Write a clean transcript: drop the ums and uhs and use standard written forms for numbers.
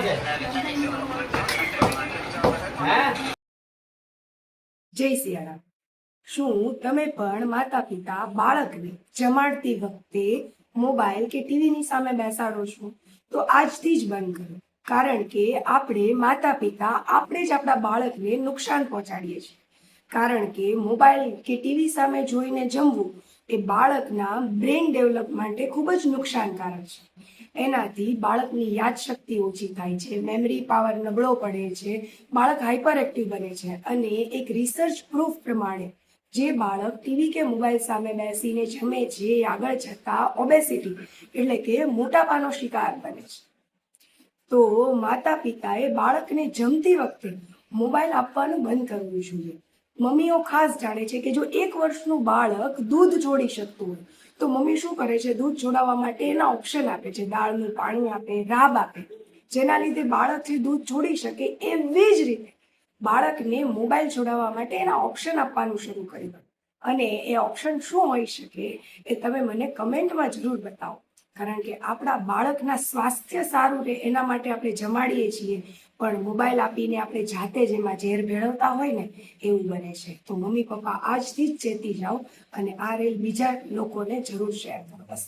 જય સિયારામ. શું તમે પણ માતા પિતા બાળકને જમાડતી વખતે મોબાઈલ કે ટીવીની સામે બેસાડો છો? તો આજથી જ બંધ કરો. કારણ કે આપણે માતા પિતા આપણે જ આપણા બાળકને નુકસાન પહોંચાડીએ છીએ. કારણ કે મોબાઈલ કે ટીવી સામે જોઈને જમવું એ બાળકના બ્રેન ડેવલપ માટે ખૂબ જ નુકસાનકારક છે. એનાથી બાળકની યાદશક્તિ ઓછી થાય છે, મેમરી પાવર નબળો પડે છે, બાળક હાઇપર એક્ટિવ બને છે. અને એક રિસર્ચ પ્રૂફ પ્રમાણે જે બાળક ટીવી કે મોબાઈલ સામે બેસીને જમે છે એ આગળ જતા ઓબેસિટી એટલે કે મોટાપાનો શિકાર બને છે. તો માતા પિતાએ બાળકને જમતી વખતે મોબાઈલ આપવાનું બંધ કરવું જોઈએ. મમ્મીઓ ખાસ જાણે છે કે જો 1 વર્ષનું બાળક દૂધ છોડી શકતું હોય તો મમ્મી શું કરે છે? દૂધ છોડાવવા માટે એના ઓપ્શન આપે છે, દાળનું પાણી આપે, રાબ આપે, જેના લીધે બાળક જે દૂધ છોડી શકે. એવી જ રીતે બાળકને મોબાઈલ છોડાવવા માટે એના ઓપ્શન આપવાનું શરૂ કરી દો. અને એ ઓપ્શન શું હોઈ શકે એ તમે મને કમેન્ટમાં જરૂર બતાવો. કારણ કે આપણા બાળકના સ્વાસ્થ્ય સારું રહે એના માટે આપણે જમાડીએ છીએ, પણ મોબાઈલ આપીને આપણે જાતે જ એમાં ઝેર ભેળવતા હોય ને એવું બને છે. તો મમ્મી પપ્પા આજથી જ ચેતી જાઓ અને આ રીલ બીજા લોકોને જરૂર શેર કરો. બસ.